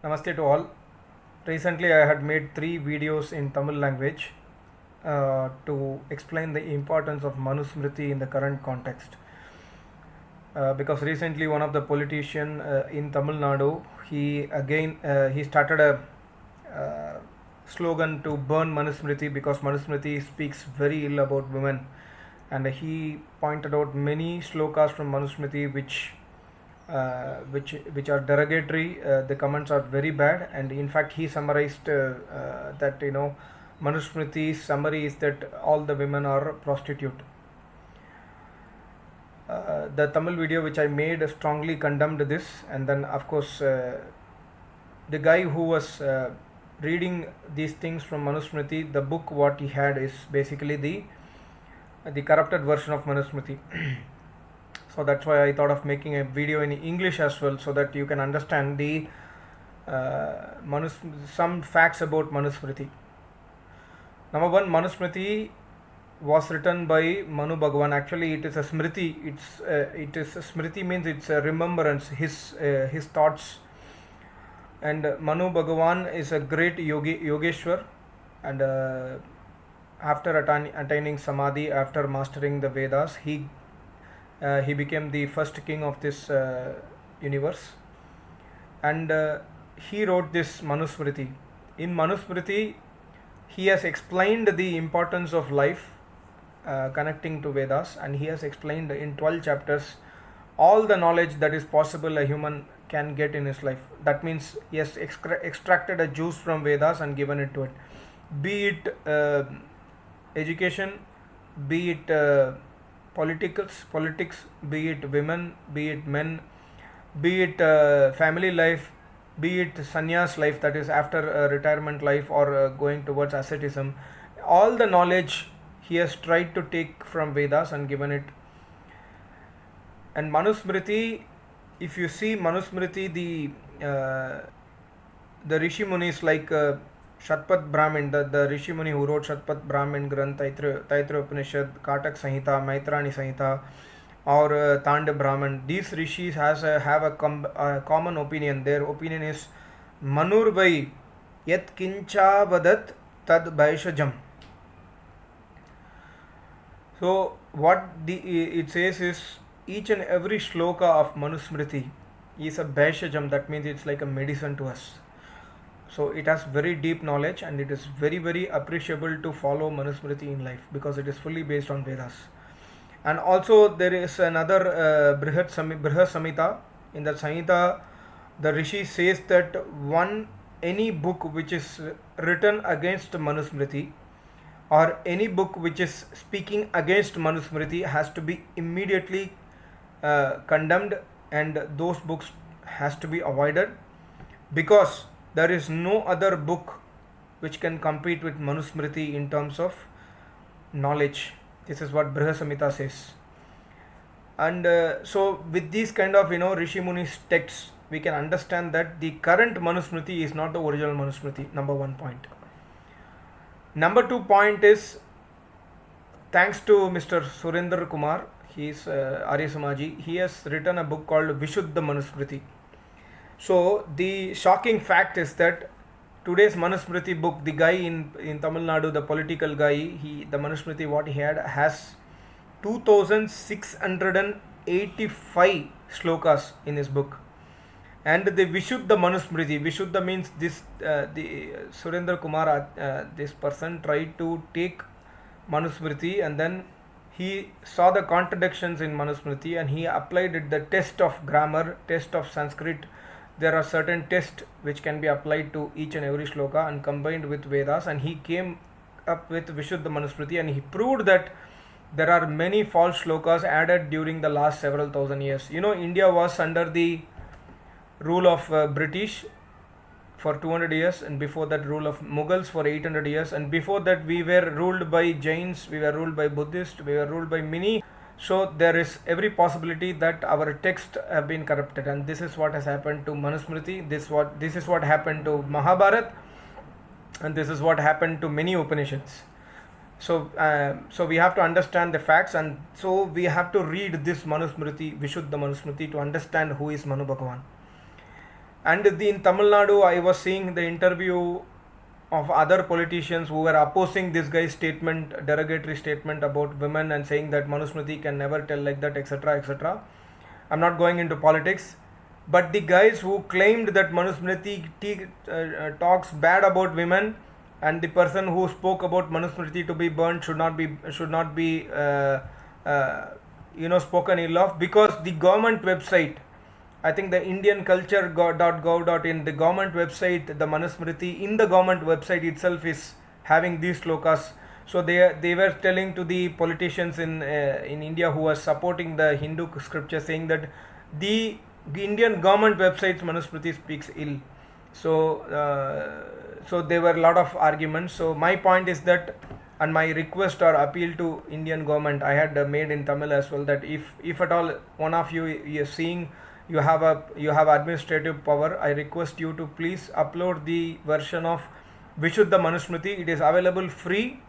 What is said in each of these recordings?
Namaste to all. Recently, I had made 3 videos in Tamil language to explain the importance of Manusmriti in the current context. Because recently, one of the politician in Tamil Nadu, he started a slogan to burn Manusmriti because Manusmriti speaks very ill about women, and he pointed out many slokas from Manusmriti which are derogatory. The comments are very bad, and in fact, he summarized that Manusmriti's summary is that all the women are prostitute. The Tamil video which I made strongly condemned this, and then of course the guy who was reading these things from Manusmriti, the book what he had is basically the corrupted version of Manusmriti. So that's why I thought of making a video in English as well, so that you can understand the some facts about Manusmriti. Number one, Manusmriti was written by Manu Bhagavan. Actually, it is a smriti. It is a smriti means it's a remembrance, his thoughts. And Manu Bhagavan is a great yogeshwar, and after attaining samadhi, after mastering the Vedas, he became the first king of this universe, and he wrote this Manusmriti. In Manusmriti, he has explained the importance of life connecting to Vedas, and he has explained in 12 chapters all the knowledge that is possible a human can get in his life. That means he has extracted a juice from Vedas and given it to it, be it education, be it politics, be it women, be it men, be it family life, be it sannyas life, that is after retirement life, or going towards asceticism. All the knowledge he has tried to take from Vedas and given it. And Manusmriti, if you see Manusmriti, the Rishi Munis like Shatpat Brahmin, the Rishi Muni who wrote Shatpat Brahmin Granth, Taitra Upanishad, Katak Samhita, Maitrani Samhita, or Tanda Brahman, these rishis have a common opinion. Their opinion is Manurvai Yat Kincha Vadat Tad Bhaishajam. So what it says is, each and every shloka of Manusmriti is a Bhaishajam. That means it's like a medicine to us. So it has very deep knowledge, and it is very, very appreciable to follow Manusmriti in life because it is fully based on Vedas. And also there is another Brihat Samhita. In that Samhita, the Rishi says that any book which is written against Manusmriti, or any book which is speaking against Manusmriti, has to be immediately condemned, and those books has to be avoided, because there is no other book which can compete with Manusmriti in terms of knowledge. This is what Brihasamhita says. And so with these kind of Rishi Muni's texts, we can understand that the current Manusmriti is not the original Manusmriti. Number one point. Number 2 point is, thanks to Mr. Surendra Kumar, he is Arya Samaji, he has written a book called Vishuddha Manusmriti. So the shocking fact is that today's Manusmriti book, the guy in Tamil Nadu, the political guy, the Manusmriti what he had has 2685 slokas in his book. And the Vishuddha Manusmriti, Vishuddha means this, the Surendra Kumar, this person tried to take Manusmriti, and then he saw the contradictions in Manusmriti, and he applied it, the test of grammar, test of Sanskrit. There are certain tests which can be applied to each and every shloka and combined with Vedas, and he came up with Vishuddha Manusmriti, and he proved that there are many false shlokas added during the last several thousand years. India was under the rule of British for 200 years, and before that rule of Mughals for 800 years, and before that we were ruled by Jains, we were ruled by Buddhists, we were ruled by many. So there is every possibility that our texts have been corrupted, and this is what has happened to Manusmriti. This is what happened to Mahabharata, and this is what happened to many Upanishads. So we have to understand the facts, and so we have to read this Manusmriti, Vishuddha Manusmriti, to understand who is Manu Bhagavan. And in Tamil Nadu, I was seeing the interview of other politicians who were opposing this guy's statement, derogatory statement about women, and saying that Manusmriti can never tell like that, etc., etc. I'm not going into politics, but the guys who claimed that Manusmriti talks bad about women, and the person who spoke about Manusmriti to be burnt should not be spoken ill of, because the government website, I think the Indian culture.gov.in, the government website, the Manusmriti in the government website itself is having these slokas. So they were telling to the politicians in India who were supporting the Hindu scripture, saying that the Indian government website's Manusmriti speaks ill. So there were a lot of arguments. So my point is that, and my request or appeal to Indian government, I had made in Tamil as well, that if at all one of you is seeing you have administrative power, I request you to please upload the version of Vishuddha Manusmriti. It is available free.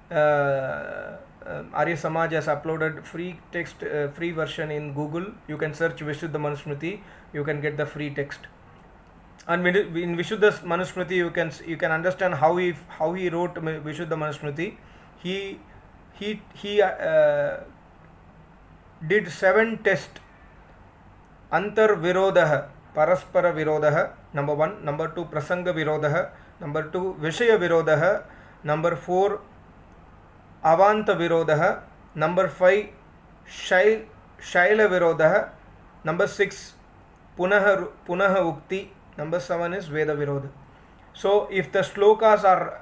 Arya Samaj has uploaded free text, free version in Google. You can search Vishuddha Manusmriti, you can get the free text. And in Vishuddha Manusmriti, you can understand how he wrote Vishuddha Manusmriti. He did 7 tests. Antar Virodah, Paraspara Virodah, number 1. Number 2, Prasanga Virodah. Number 2, Vishaya Virodah. Number 4, Avanta Virodah. Number 5, Shaila Virodah. Number 6, Punaha Ukti. Number 7 is Veda Viroda. So if the slokas are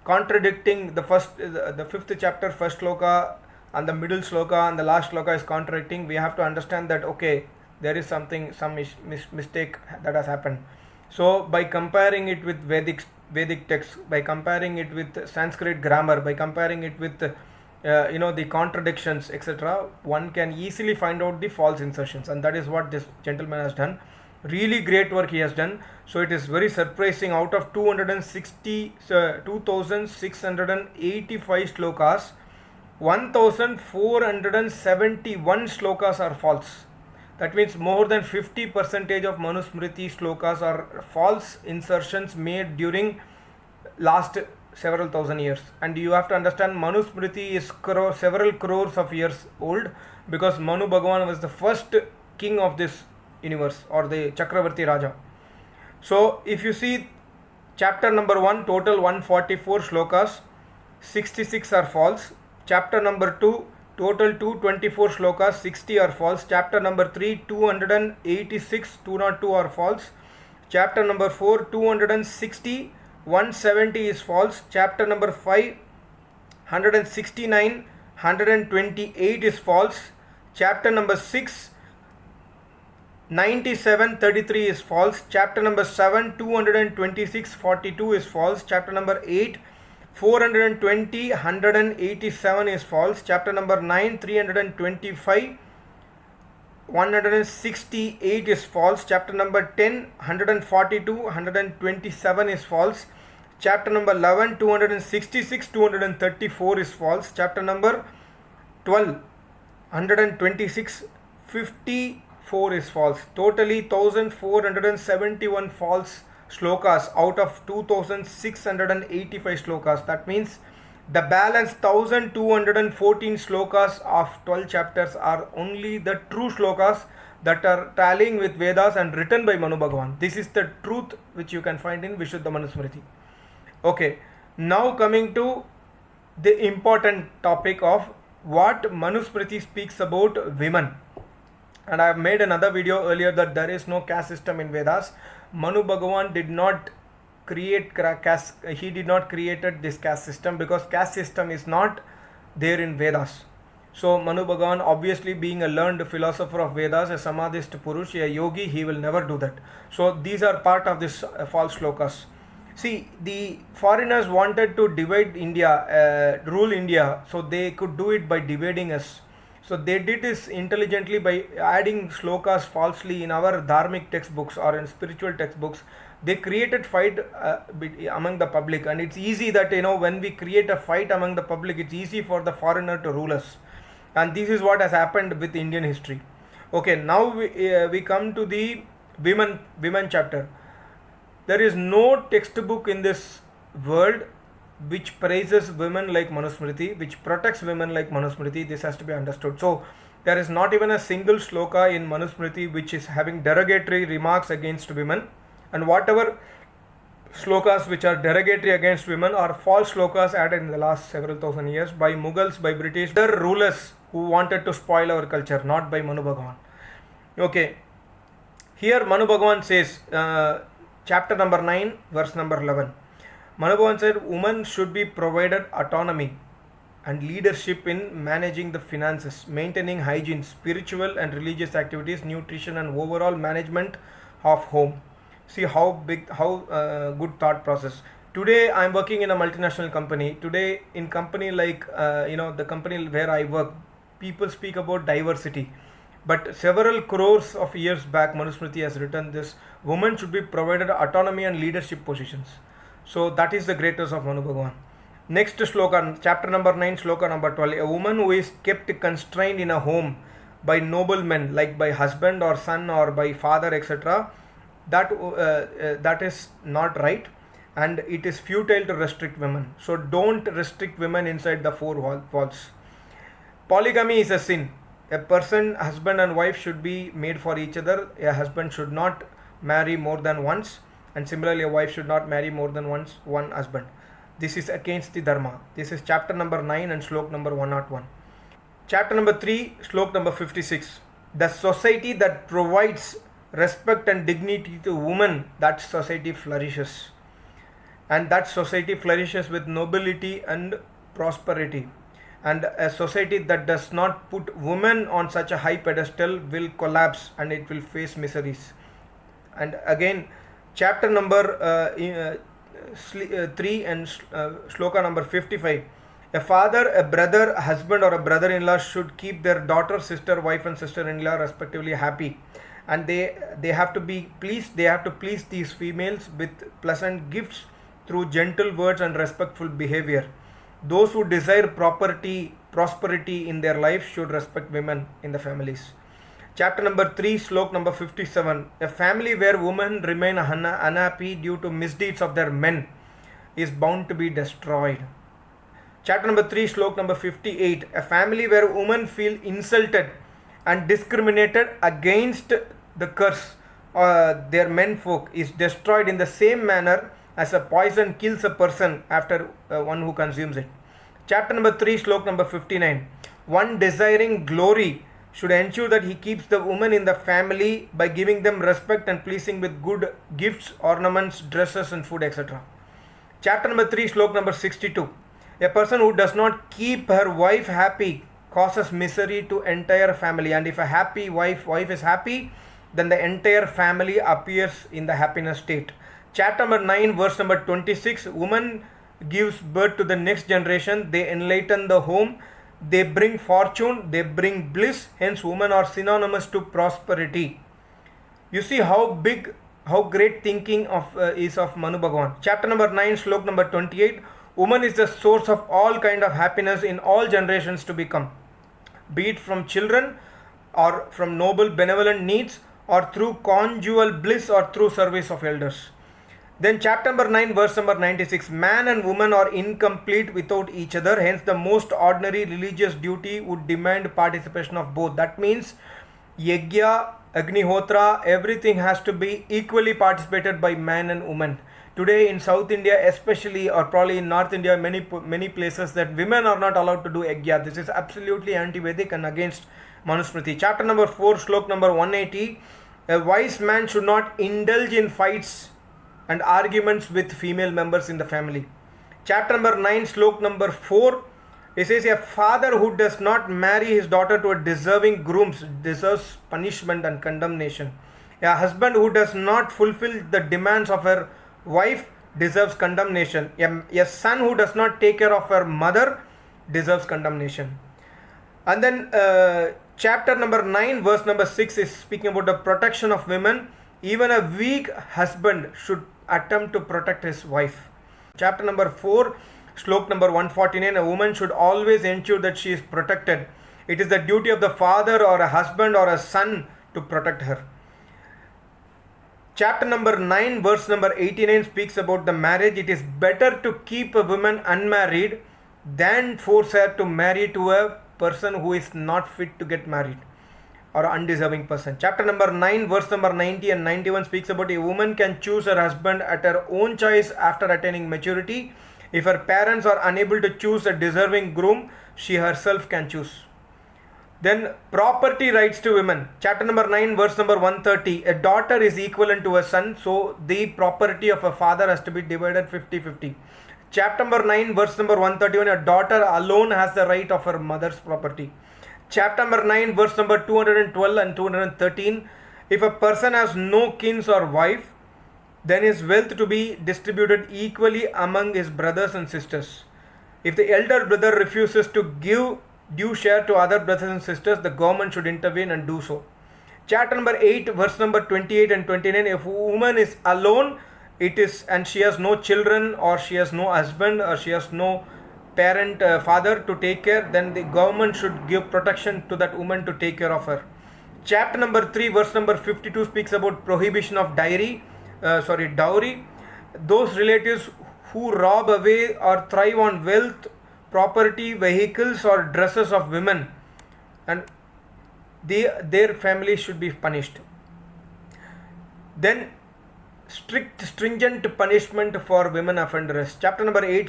contradicting, the 5th chapter first sloka and the middle sloka and the last sloka is contradicting, we have to understand that okay, there is some mistake that has happened. So by comparing it with Vedic text, by comparing it with Sanskrit grammar, by comparing it with the contradictions, etc., one can easily find out the false insertions, and that is what this gentleman has done. Really great work he has done. So it is very surprising. Out of 2685 slokas, 1471 slokas are false. That means more than 50% of Manusmriti slokas are false insertions made during last several thousand years. And you have to understand, Manusmriti is several crores of years old, because Manu Bhagavan was the first king of this universe, or the Chakravarti Raja. So if you see chapter number 1, total 144 slokas, 66 are false. Chapter number 2, total 224 slokas, 60 are false. Chapter number 3, 286, 202 are false. Chapter number 4, 260, 170 is false. Chapter number 5, 169, 128 is false. Chapter number 6, 9733 is false. Chapter number 7, 226, 42 is false. Chapter number 8, 420, 187 is false. Chapter number 9, 325, 168 is false. Chapter number 10, 142, 127 is false. Chapter number 11, 266, 234 is false. Chapter number 12, 126, 54 is false. Totally 1471 false slokas out of 2685 slokas. That means the balance 1214 slokas of 12 chapters are only the true slokas that are tallying with Vedas and written by Manu Bhagavan. This is the truth which you can find in Vishuddha Manusmriti. Okay, now coming to the important topic of what Manusmriti speaks about women. And I have made another video earlier that there is no caste system in Vedas. Manu Bhagavan did not create caste, he did not created this caste system, because caste system is not there in Vedas. So Manu Bhagavan, obviously being a learned philosopher of Vedas, a samadhist purush, a yogi, he will never do that. So these are part of this false slokas. See, the foreigners wanted to divide India, rule India, so they could do it by dividing us. So they did this intelligently by adding slokas falsely in our dharmic textbooks or in spiritual textbooks. They created fight among the public, and it's easy that when we create a fight among the public, it's easy for the foreigner to rule us. And this is what has happened with Indian history. Okay, now we come to the Women chapter. There is no textbook in this world which praises women like Manusmriti, which protects women like Manusmriti. This has to be understood. So there is not even a single shloka in Manusmriti which is having derogatory remarks against women, and whatever shlokas which are derogatory against women are false shlokas added in the last several thousand years by Mughals, by British, other rulers who wanted to spoil our culture, not by Manu Bhagavan. Okay, here Manu Bhagavan says, chapter number 9, verse number 11. Manu Bhagavan said, women should be provided autonomy and leadership in managing the finances, maintaining hygiene, spiritual and religious activities, nutrition, and overall management of home. See how good thought process. Today I am working in a multinational company. Today in company like the company where I work, people speak about diversity. But several crores of years back, Manusmriti has written this: women should be provided autonomy and leadership positions. So that is the greatness of Manu Bhagavan. Next shloka, chapter number 9, shloka number 12. A woman who is kept constrained in a home by noble men, like by husband or son or by father, etc., that is not right, and it is futile to restrict women. So don't restrict women inside the four walls. Polygamy is a sin. A person, husband and wife, should be made for each other. A husband should not marry more than once, and similarly a wife should not marry more than one husband. This is against the dharma. This is chapter number 9 and slok number 101. Chapter number 3, slok number 56. The society that provides respect and dignity to women, that society flourishes, and that society flourishes with nobility and prosperity. And a society that does not put women on such a high pedestal will collapse, and it will face miseries. And again, chapter number 3 and shloka number 55. A father, a brother, a husband or a brother-in-law should keep their daughter, sister, wife and sister-in-law respectively happy, and they have to be pleased. They have to please these females with pleasant gifts through gentle words and respectful behavior. Those who desire prosperity in their life should respect women in the families. Chapter number 3, slok number 57. A family where women remain unhappy due to misdeeds of their men is bound to be destroyed. Chapter number 3, slok number 58. A family where women feel insulted and discriminated against the curse their menfolk is destroyed in the same manner as a poison kills a person after one who consumes it. Chapter number 3, slok number 59. One desiring glory should ensure that he keeps the women in the family by giving them respect and pleasing with good gifts, ornaments, dresses and food, etc. Chapter number 3, slok number 62. A person who does not keep her wife happy causes misery to entire family, and if a happy wife is happy, then the entire family appears in the happiness state. Chapter number 9, verse number 26. Woman gives birth to the next generation. They enlighten the home. They bring fortune. They bring bliss. Hence, women are synonymous to prosperity. You see how great thinking is of Manu Bhagavan. Chapter number 9, slok number 28. Woman is the source of all kind of happiness in all generations to become, be it from children or from noble benevolent needs or through conjugal bliss or through service of elders. Then chapter number 9, verse number 96. Man and woman are incomplete without each other. Hence the most ordinary religious duty would demand participation of both. That means Yajna, Agnihotra, everything has to be equally participated by man and woman. Today in South India especially, or probably in North India, many places, that women are not allowed to do Yajna. This is absolutely anti-Vedic and against Manusmriti. Chapter number 4, slok number 180. A wise man should not indulge in fights and arguments with female members in the family. Chapter number 9, slok number 4. It says, a father who does not marry his daughter to a deserving groom deserves punishment and condemnation. A husband who does not fulfill the demands of her wife deserves condemnation. A son who does not take care of her mother deserves condemnation. And then chapter number 9, verse number 6 is speaking about the protection of women. Even a weak husband should attempt to protect his wife. Chapter number 4, slok number 149. A woman should always ensure that she is protected. It is the duty of the father or a husband or a son to protect her. Chapter number 9, verse number 89 speaks about the marriage. It is better to keep a woman unmarried than force her to marry to a person who is not fit to get married or undeserving person. Chapter number 9, verse number 90 and 91 speaks about a woman can choose her husband at her own choice after attaining maturity. If her parents are unable to choose a deserving groom, she herself can choose. Then property rights to women. Chapter number 9, verse number 130. A daughter is equivalent to a son, so the property of a father has to be divided 50-50. Chapter number 9, verse number 131. A daughter alone has the right of her mother's property. Chapter number 9, verse number 212 and 213. If a person has no kins or wife, then his wealth to be distributed equally among his brothers and sisters. If the elder brother refuses to give due share to other brothers and sisters, the government should intervene and do so. Chapter number 8, verse number 28 and 29. If a woman is alone, and she has no children, or she has no husband, or she has no father to take care, then the government should give protection to that woman to take care of her. Chapter number 3, verse number 52 speaks about prohibition of dowry. Those relatives who rob away or thrive on wealth, property, vehicles or dresses of women, and their families should be punished. Then stringent punishment for women offenders. Chapter number 8,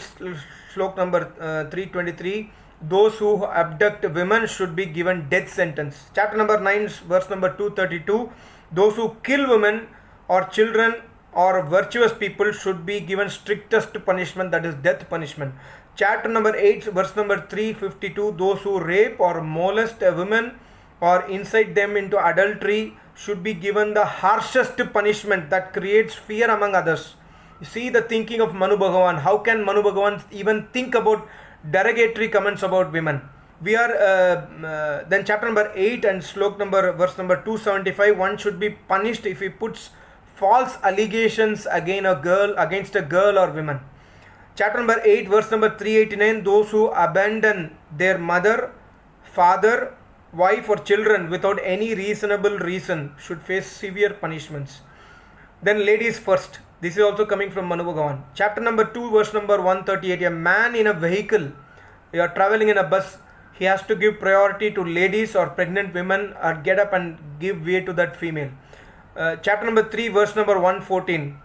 slok number 323. Those who abduct women should be given death sentence. Chapter number 9, verse number 232. Those who kill women or children or virtuous people should be given strictest punishment, that is death punishment. Chapter number 8, verse number 352. Those who rape or molest a woman or incite them into adultery should be given the harshest punishment that creates fear among others. You see the thinking of Manu Bhagavan. How can Manu Bhagavan even think about derogatory comments about women? We are then chapter number 8 and slok number verse number 275. One should be punished if he puts false allegations against a girl or woman. Chapter number 8, verse number 389. Those who abandon their mother, father, wife or children without any reasonable reason should face severe punishments. Then ladies first. This is also coming from Manu Bhagavan. Chapter number 2, verse number 138. A man in a vehicle, you are traveling in a bus, he has to give priority to ladies or pregnant women, or get up and give way to that female. Chapter number 3, verse number 114.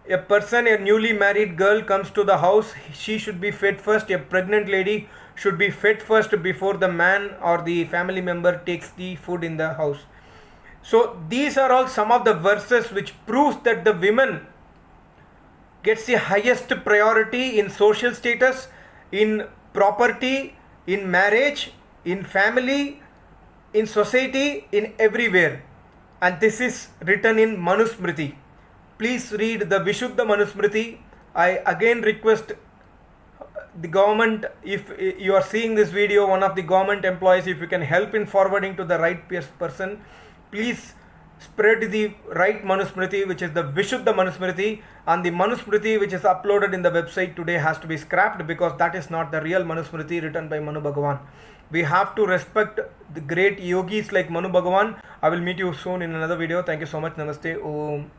A newly married girl comes to the house, she should be fed first. A pregnant lady should be fed first before the man or the family member takes the food in the house. So these are all some of the verses which proves that the women gets the highest priority in social status, in property, in marriage, in family, in society, in everywhere. And this is written in Manusmriti. Please read the Vishuddha Manusmriti. I again request the government, if you are seeing this video, one of the government employees, if you can help in forwarding to the right person, please spread the right Manusmriti, which is the Vishuddha Manusmriti, and the Manusmriti which is uploaded in the website today has to be scrapped, because that is not the real Manusmriti written by Manu Bhagavan. We have to respect the great yogis like Manu Bhagavan. I will meet you soon in another video. Thank you so much. Namaste. Om.